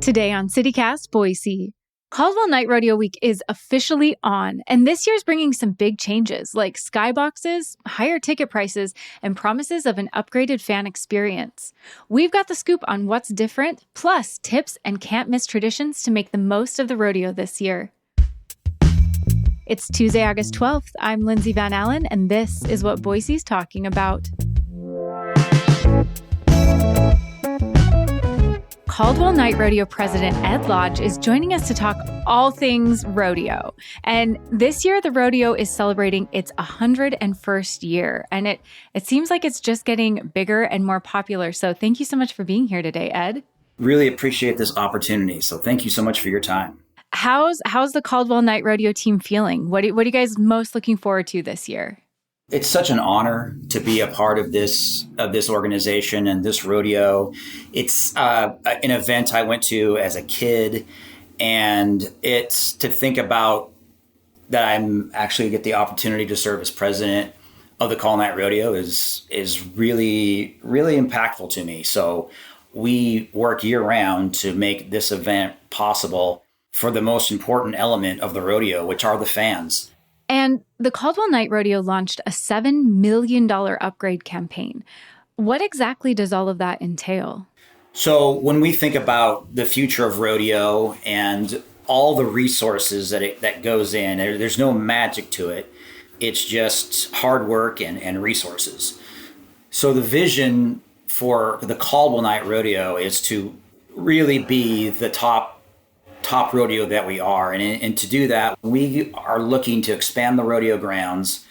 Today on CityCast Boise, Caldwell Night Rodeo Week is officially on, and this year's bringing some big changes like skyboxes, higher ticket prices, and promises of an upgraded fan experience. We've got the scoop on what's different, plus tips and can't-miss traditions to make the most of the rodeo this year. It's Tuesday, August 12th. I'm Lindsay Van Allen, and this is what Boise's talking about. Caldwell Night Rodeo President Ed Lodge is joining us to talk all things rodeo. And this year, the rodeo is celebrating its 101st year. And it seems like it's just getting bigger and more popular. So thank you so much for being here today, Ed. Really appreciate this opportunity. So thank you so much for your time. How's the Caldwell Night Rodeo team feeling? What are you guys most looking forward to this year? It's such an honor to be a part of this organization and this rodeo. It's an event I went to as a kid, and it's to think about that I'm actually get the opportunity to serve as president of the Caldwell Night Rodeo is really, really impactful to me. So we work year round to make this event possible for the most important element of the rodeo, which are the fans. And the Caldwell Night Rodeo launched a $7 million upgrade campaign. What exactly does all of that entail? So when we think about the future of rodeo and all the resources that goes in, there's no magic to it. It's just hard work and resources. So the vision for the Caldwell Night Rodeo is to really be the top rodeo that we are. And to do that, we are looking to expand the rodeo grounds.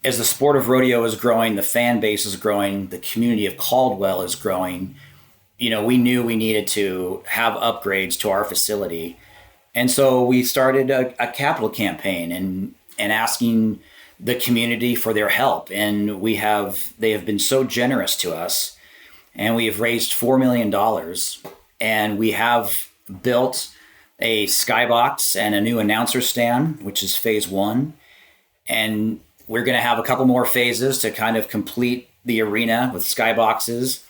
As the sport of rodeo is growing, the fan base is growing, the community of Caldwell is growing. You know, we knew we needed to have upgrades to our facility. And so we started a capital campaign and asking the community for their help. And they have been so generous to us. And we have raised $4 million. And we have built a skybox and a new announcer stand, which is phase one. And we're going to have a couple more phases to kind of complete the arena with skyboxes.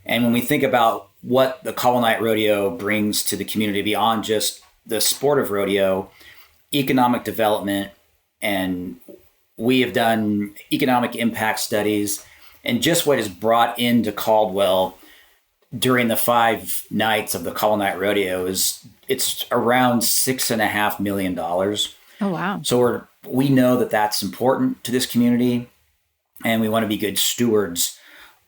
And when we think about what the Caldwell Night Rodeo brings to the community beyond just the sport of rodeo, economic development, and we have done economic impact studies, and just what is brought into Caldwell during the 5 nights of the Caldwell Night Rodeo it's around $6.5 million. Oh, wow. So we know that that's important to this community, and we want to be good stewards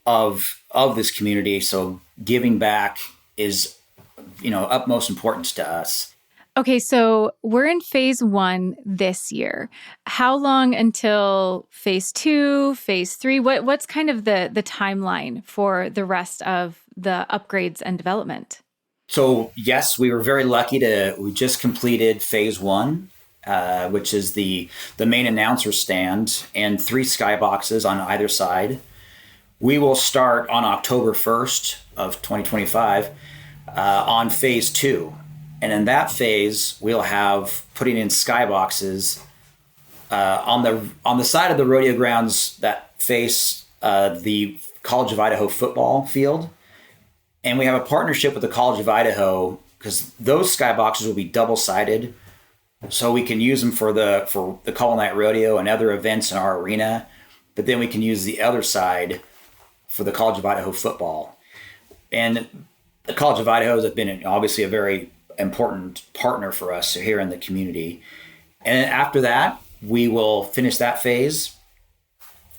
of this community. So giving back is, utmost importance to us. Okay, so we're in phase one this year. How long until phase two, phase three? What's kind of the timeline for the rest of the upgrades and development? So yes, we were very lucky we just completed phase one, which is the main announcer stand and 3 skyboxes on either side. We will start on October 1st of 2025 on phase 2. And in that phase, we'll have putting in skyboxes on the side of the rodeo grounds that face the College of Idaho football field. And we have a partnership with the College of Idaho because those skyboxes will be double-sided, so we can use them for the Caldwell Night Rodeo and other events in our arena. But then we can use the other side for the College of Idaho football. And the College of Idaho has been obviously a very important partner for us here in the community. And after that, we will finish that phase.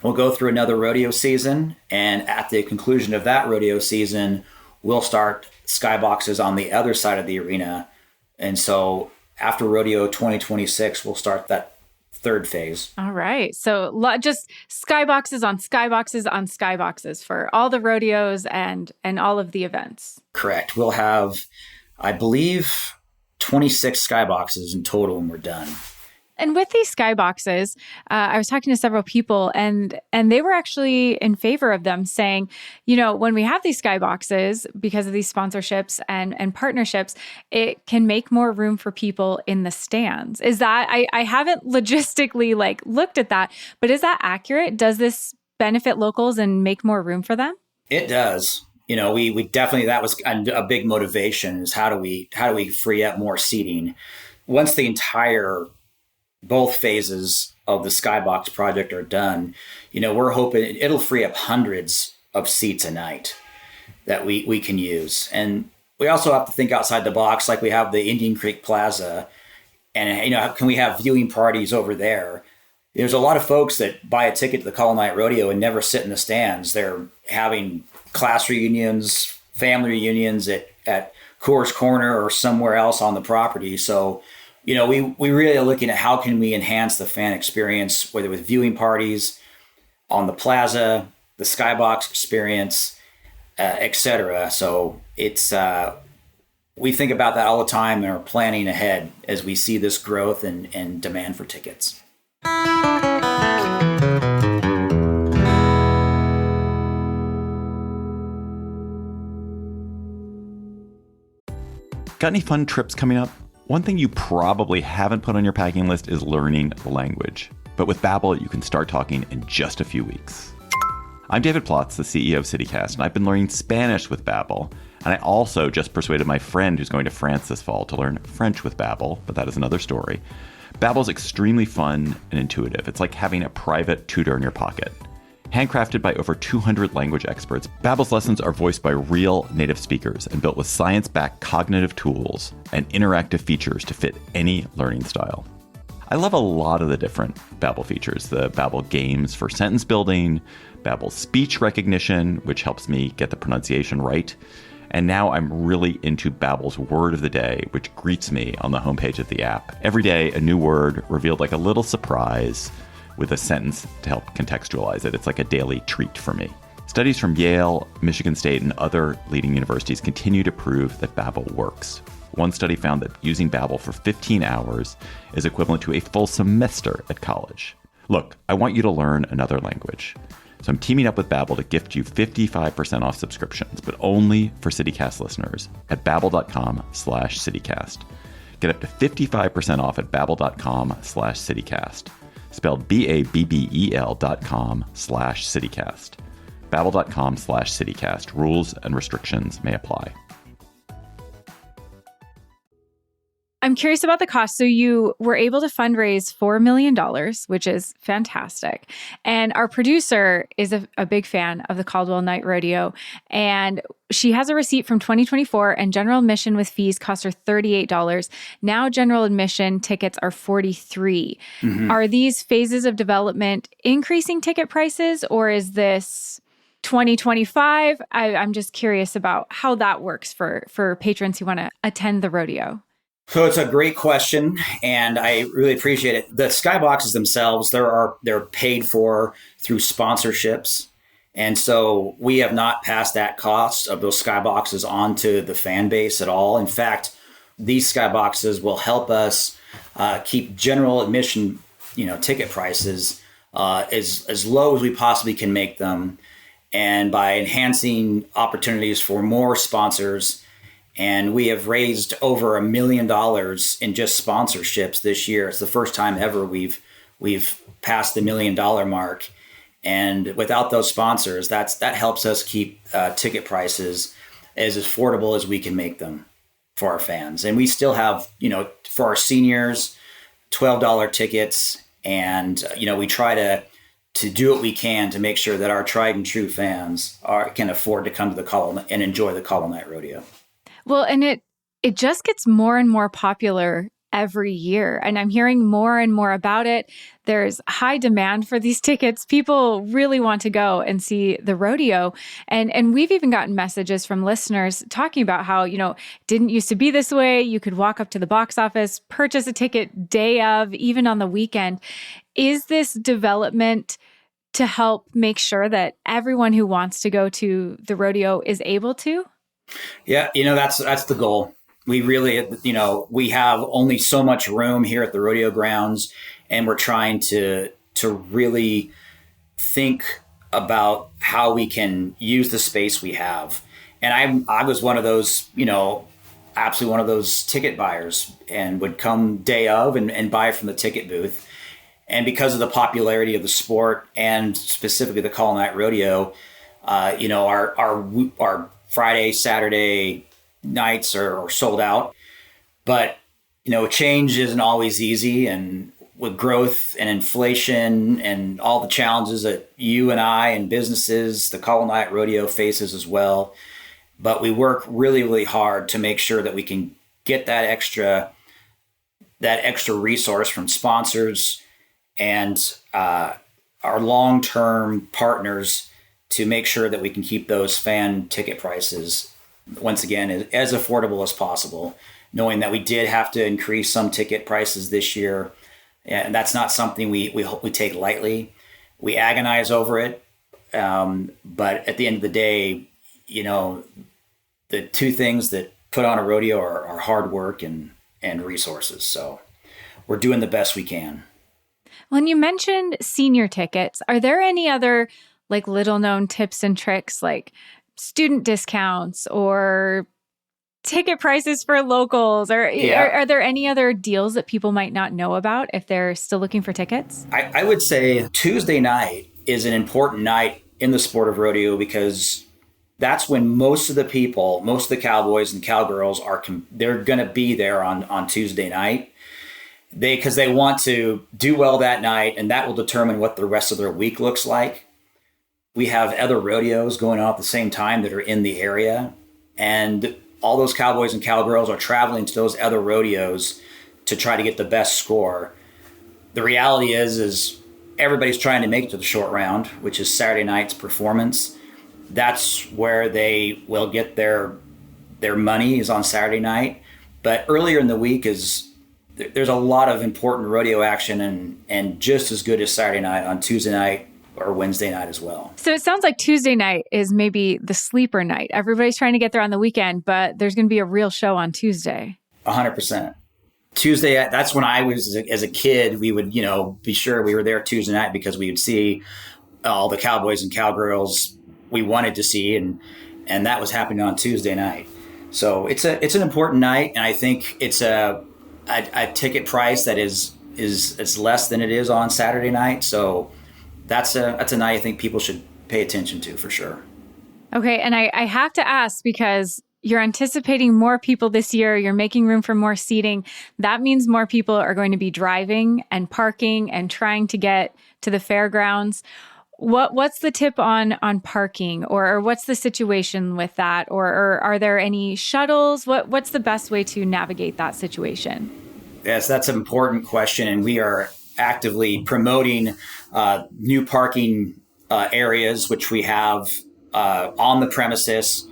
We'll go through another rodeo season, and at the conclusion of that rodeo season, we'll start skyboxes on the other side of the arena. And so after Rodeo 2026, we'll start that 3rd phase. All right. So just skyboxes on skyboxes on skyboxes for all the rodeos and all of the events. Correct. We'll have, I believe, 26 skyboxes in total when we're done. And with these skyboxes, I was talking to several people and they were actually in favor of them, saying, when we have these skyboxes, because of these sponsorships and partnerships, it can make more room for people in the stands. Is that, I haven't logistically looked at that, but is that accurate? Does this benefit locals and make more room for them? It does. we definitely, that was a big motivation, is how do we free up more seating once both phases of the Skybox project are done. We're hoping it'll free up hundreds of seats a night that we can use. And we also have to think outside the box, like we have the Indian Creek Plaza, and can we have viewing parties over there? There's a lot of folks that buy a ticket to the Caldwell Night Rodeo and never sit in the stands. They're having class reunions, family reunions at Coors Corner or somewhere else on the property. So, we really are looking at how can we enhance the fan experience, whether with viewing parties on the plaza, the Skybox experience, et cetera. So it's we think about that all the time and are planning ahead as we see this growth and demand for tickets. Got any fun trips coming up? One thing you probably haven't put on your packing list is learning the language. But with Babbel, you can start talking in just a few weeks. I'm David Plotz, the CEO of CityCast, and I've been learning Spanish with Babbel. And I also just persuaded my friend who's going to France this fall to learn French with Babbel, but that is another story. Babbel's extremely fun and intuitive. It's like having a private tutor in your pocket. Handcrafted by over 200 language experts, Babbel's lessons are voiced by real native speakers and built with science-backed cognitive tools and interactive features to fit any learning style. I love a lot of the different Babbel features. The Babbel games for sentence building, Babbel speech recognition, which helps me get the pronunciation right. And now I'm really into Babbel's word of the day, which greets me on the homepage of the app. Every day, a new word revealed like a little surprise with a sentence to help contextualize it. It's like a daily treat for me. Studies from Yale, Michigan State, and other leading universities continue to prove that Babbel works. One study found that using Babbel for 15 hours is equivalent to a full semester at college. Look, I want you to learn another language. So I'm teaming up with Babbel to gift you 55% off subscriptions, but only for CityCast listeners at babbel.com/CityCast. Get up to 55% off at babbel.com/CityCast. Spelled BABBEL.com/CityCast. Babbel.com/CityCast. Rules and restrictions may apply. I'm curious about the cost. So you were able to fundraise $4 million, which is fantastic. And our producer is a big fan of the Caldwell Night Rodeo. And she has a receipt from 2024, and general admission with fees cost her $38. Now general admission tickets are $43. Mm-hmm. Are these phases of development increasing ticket prices, or is this 2025? I'm just curious about how that works for patrons who want to attend the rodeo. So it's a great question, and I really appreciate it. The skyboxes themselves, they're paid for through sponsorships, and so we have not passed that cost of those skyboxes on to the fan base at all. In fact, these skyboxes will help us keep general admission, ticket prices as low as we possibly can make them, and by enhancing opportunities for more sponsors. And we have raised over $1 million in just sponsorships this year. It's the first time ever we've passed the $1 million mark. And without those sponsors, that helps us keep ticket prices as affordable as we can make them for our fans. And we still have, for our seniors, $12 tickets. And, we try to do what we can to make sure that our tried and true fans can afford to come to the Caldwell and enjoy the Caldwell Night Rodeo. Well, and it just gets more and more popular every year. And I'm hearing more and more about it. There's high demand for these tickets. People really want to go and see the rodeo. And we've even gotten messages from listeners talking about how, didn't used to be this way. You could walk up to the box office, purchase a ticket day of, even on the weekend. Is this development to help make sure that everyone who wants to go to the rodeo is able to? Yeah, that's the goal. We really, we have only so much room here at the rodeo grounds, and we're trying to really think about how we can use the space we have. And I was one of those, absolutely one of those ticket buyers, and would come day of and buy from the ticket booth. And because of the popularity of the sport and specifically the Caldwell Night Rodeo, our Friday, Saturday nights are sold out. But, change isn't always easy. And with growth and inflation and all the challenges that you and I and businesses, the Caldwell Night Rodeo faces as well. But we work really, really hard to make sure that we can get that extra resource from sponsors and our long-term partners to make sure that we can keep those fan ticket prices, once again, as affordable as possible, knowing that we did have to increase some ticket prices this year. And that's not something we take lightly. We agonize over it. But at the end of the day, the two things that put on a rodeo are hard work and resources. So we're doing the best we can. When you mentioned senior tickets, are there any other little known tips and tricks like student discounts or ticket prices for locals? Or are there any other deals that people might not know about if they're still looking for tickets? I would say Tuesday night is an important night in the sport of rodeo because that's when most of the cowboys and cowgirls they're going to be there on Tuesday night. Because they want to do well that night, and that will determine what the rest of their week looks like. We have other rodeos going on at the same time that are in the area, and all those cowboys and cowgirls are traveling to those other rodeos to try to get the best score. The reality is everybody's trying to make it to the short round, which is Saturday night's performance. That's where they will get their money is on Saturday night. But earlier in the week there's a lot of important rodeo action and just as good as Saturday night on Tuesday night or Wednesday night as well. So it sounds like Tuesday night is maybe the sleeper night. Everybody's trying to get there on the weekend, but there's going to be a real show on Tuesday. 100%. Tuesday, that's when I was, as a kid, we would, be sure we were there Tuesday night because we would see all the cowboys and cowgirls we wanted to see, and that was happening on Tuesday night. So it's an important night, and I think it's a ticket price that is less than it is on Saturday night. So that's a night I think people should pay attention to for sure. Okay. And I have to ask, because you're anticipating more people this year, you're making room for more seating. That means more people are going to be driving and parking and trying to get to the fairgrounds. What's the tip on parking, or what's the situation with that? Or are there any shuttles? What's the best way to navigate that situation? Yes, that's an important question. And we are actively promoting new parking areas, which we have on the premises.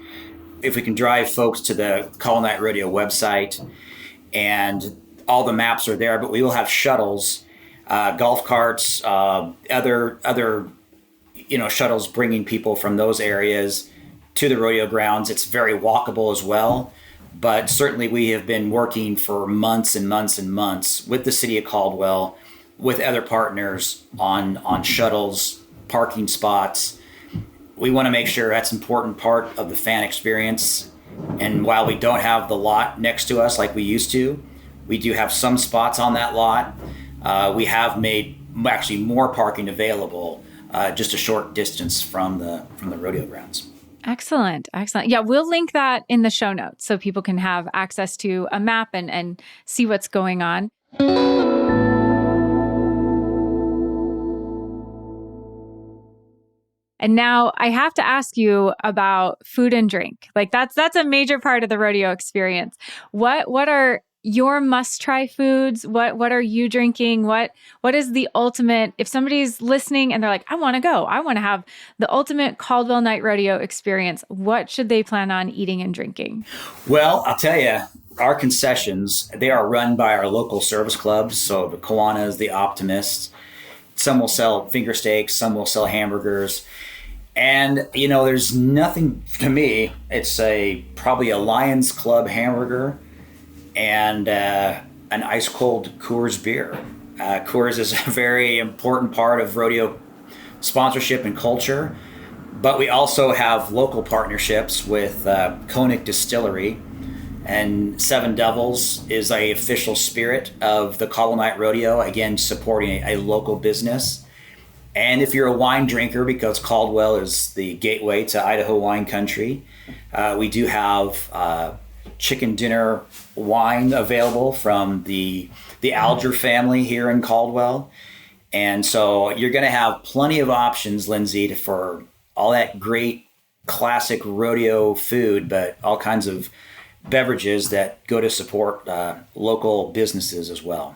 If we can drive folks to the Caldwell Night Rodeo website, and all the maps are there, but we will have shuttles, golf carts, other shuttles bringing people from those areas to the rodeo grounds. It's very walkable as well. But certainly we have been working for months and months and months with the city of Caldwell, with other partners on shuttles, parking spots. We want to make sure that's an important part of the fan experience. And while we don't have the lot next to us like we used to, we do have some spots on that lot. We have made actually more parking available just a short distance from the rodeo grounds. Excellent. Yeah, we'll link that in the show notes so people can have access to a map and see what's going on. And now I have to ask you about food and drink. That's a major part of the rodeo experience. What are your must-try foods? What are you drinking? What is the ultimate, if somebody's listening and they're like, I want to go, I want to have the ultimate Caldwell Night Rodeo experience, what should they plan on eating and drinking? Well, I'll tell you, our concessions, they are run by our local service clubs. So the Kiwanis, the Optimists, some will sell finger steaks, some will sell hamburgers. And, there's nothing, to me, it's probably a Lions Club hamburger and an ice cold Coors beer. Coors is a very important part of rodeo sponsorship and culture, but we also have local partnerships with Koenig Distillery, and Seven Devils is a official spirit of the Caldwell Night Rodeo, again supporting a local business. And if you're a wine drinker, because Caldwell is the gateway to Idaho wine country, We do have chicken dinner wine available from the Alger family here in Caldwell. And so you're going to have plenty of options, Lindsay, for all that great classic rodeo food, but all kinds of beverages that go to support local businesses as well.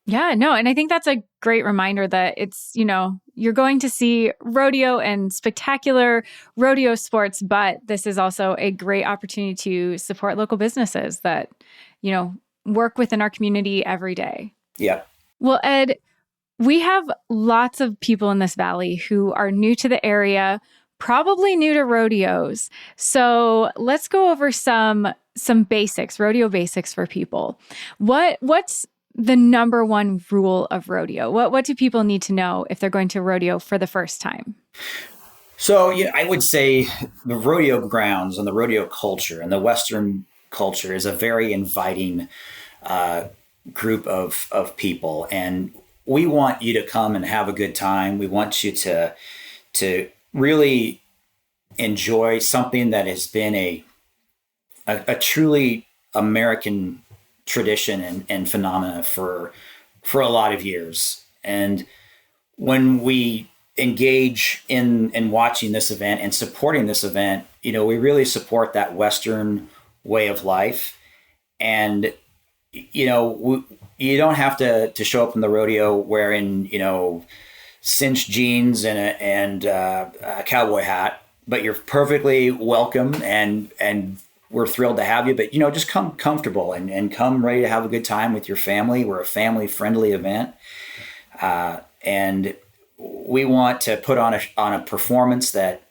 Yeah, no, and I think that's a great reminder that it's, you're going to see rodeo and spectacular rodeo sports, but this is also a great opportunity to support local businesses that, work within our community every day. Yeah. Well, Ed, we have lots of people in this valley who are new to the area, probably new to rodeos. So let's go over some basics, rodeo basics for people. What's the number one rule of rodeo? What do people need to know if they're going to rodeo for the first time? So I would say the rodeo grounds and the rodeo culture and the Western culture is a very inviting group of people. And we want you to come and have a good time. We want you to really enjoy something that has been a truly American tradition and phenomena for a lot of years. And when we engage in watching this event and supporting this event, we really support that Western way of life. And, you don't have to show up in the rodeo wearing, cinched jeans and a cowboy hat, but you're perfectly welcome and we're thrilled to have you, but just come comfortable and come ready to have a good time with your family. We're a family-friendly event, and we want to put on a performance that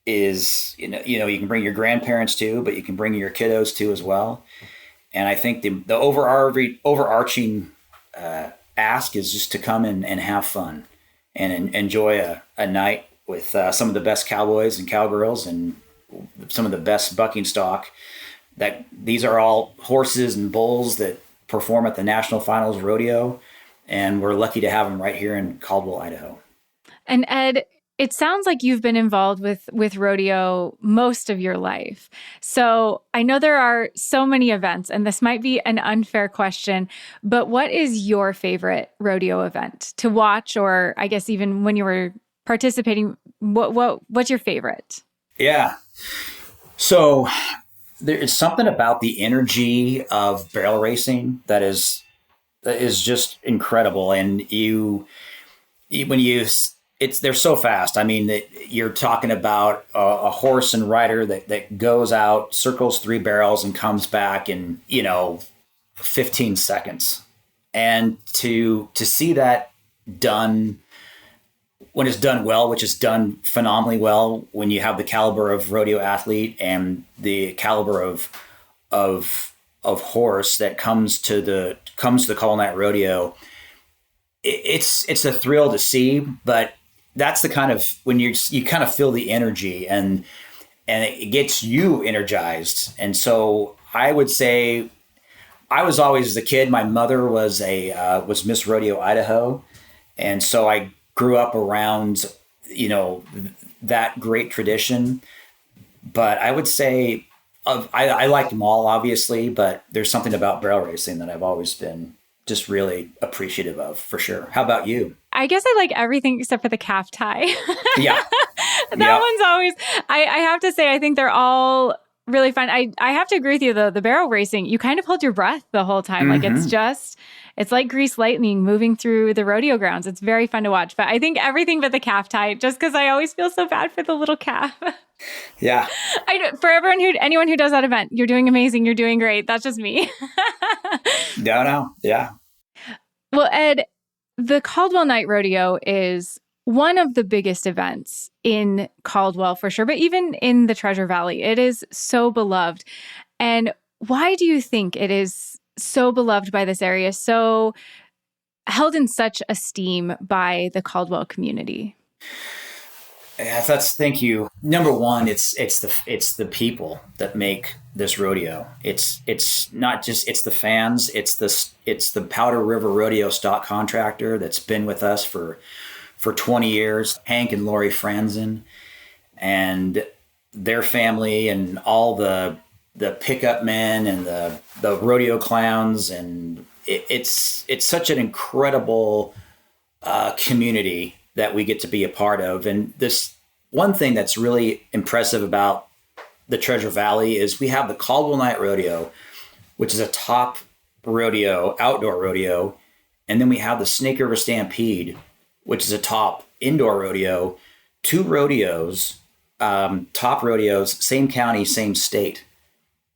is you can bring your grandparents to, but you can bring your kiddos to as well. And I think the overarching ask is just to come and have fun and enjoy a night with some of the best cowboys and cowgirls and some of the best bucking stock. That these are all horses and bulls that perform at the National Finals Rodeo, and we're lucky to have them right here in Caldwell, Idaho. And Ed, it sounds like you've been involved with rodeo most of your life. So I know there are so many events, and this might be an unfair question, but what is your favorite rodeo event to watch, or I guess even when you were participating, what's your favorite? Yeah. So there is something about the energy of barrel racing that is just incredible. And they're so fast. I mean, that you're talking about a horse and rider that goes out, circles 3 barrels and comes back in, 15 seconds. And to see that done when it's done well, which is done phenomenally well, when you have the caliber of rodeo athlete and the caliber of horse that comes to the Caldwell Night Rodeo, it's a thrill to see. But that's the kind of when you kind of feel the energy and it gets you energized. And so I would say I was always the kid. My mother was Miss Rodeo Idaho, and so I grew up around, that great tradition. But I would say I liked them all, obviously, but there's something about barrel racing that I've always been just really appreciative of, for sure. How about you? I guess I like everything except for the calf tie. Yeah. That one's always, I have to say, I think they're all really fun. I have to agree with you, the barrel racing, you kind of hold your breath the whole time. Mm-hmm. Like it's like greased lightning moving through the rodeo grounds. It's very fun to watch. But I think everything but the calf tie, just because I always feel so bad for the little calf. Yeah. For anyone who does that event, you're doing amazing. You're doing great. That's just me. No. Yeah. Well, Ed, the Caldwell Night Rodeo is one of the biggest events in Caldwell for sure, but even in the Treasure Valley, it is so beloved. And why do you think it is so beloved by this area, so held in such esteem by the Caldwell community? Yeah, thank you. Number one, it's the people that make this rodeo. It's not just the fans. It's the Powder River Rodeo stock contractor that's been with us for 20 years, Hank and Lori Franzen. And their family and all the pickup men and the rodeo clowns, and it's such an incredible community that we get to be a part of. And this one thing that's really impressive about the Treasure Valley is we have the Caldwell Night Rodeo, which is a top rodeo, outdoor rodeo. And then we have the Snake River Stampede, which is a top indoor rodeo. Two rodeos, top rodeos, same county, same state.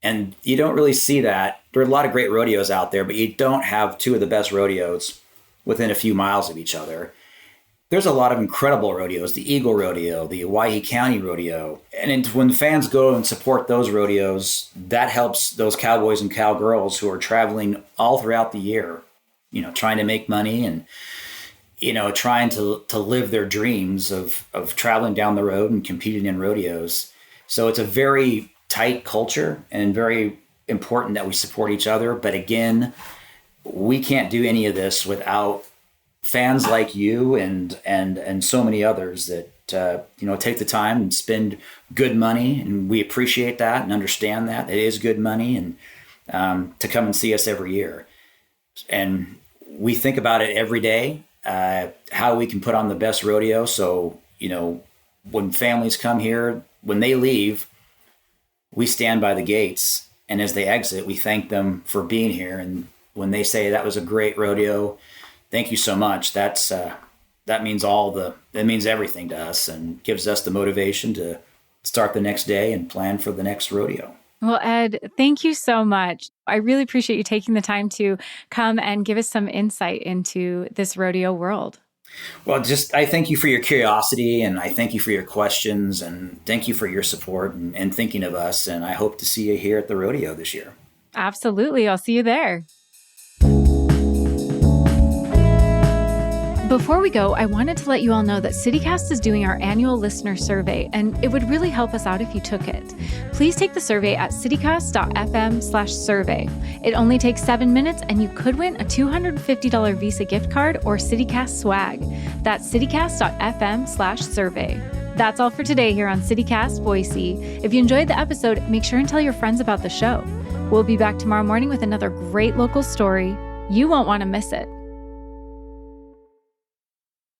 And you don't really see that. There are a lot of great rodeos out there, but you don't have two of the best rodeos within a few miles of each other. There's a lot of incredible rodeos, the Eagle Rodeo, the Owyhee County Rodeo. And when fans go and support those rodeos, that helps those cowboys and cowgirls who are traveling all throughout the year, trying to make money and, trying to live their dreams of traveling down the road and competing in rodeos. So it's a very tight culture and very important that we support each other. But again, we can't do any of this without fans like you and so many others that take the time and spend good money, and we appreciate that and understand that it is good money, and to come and see us every year. And we think about it every day, how we can put on the best rodeo. So when families come here, when they leave, we stand by the gates, and as they exit, we thank them for being here. And when they say that was a great rodeo, thank you so much. That means that means everything to us and gives us the motivation to start the next day and plan for the next rodeo. Well, Ed, thank you so much. I really appreciate you taking the time to come and give us some insight into this rodeo world. Well, I thank you for your curiosity, and I thank you for your questions, and thank you for your support and thinking of us. And I hope to see you here at the rodeo this year. Absolutely. I'll see you there. Before we go, I wanted to let you all know that CityCast is doing our annual listener survey, and it would really help us out if you took it. Please take the survey at citycast.fm/survey. It only takes 7 minutes, and you could win a $250 Visa gift card or CityCast swag. That's citycast.fm/survey. That's all for today here on CityCast Boise. If you enjoyed the episode, make sure and tell your friends about the show. We'll be back tomorrow morning with another great local story. You won't want to miss it.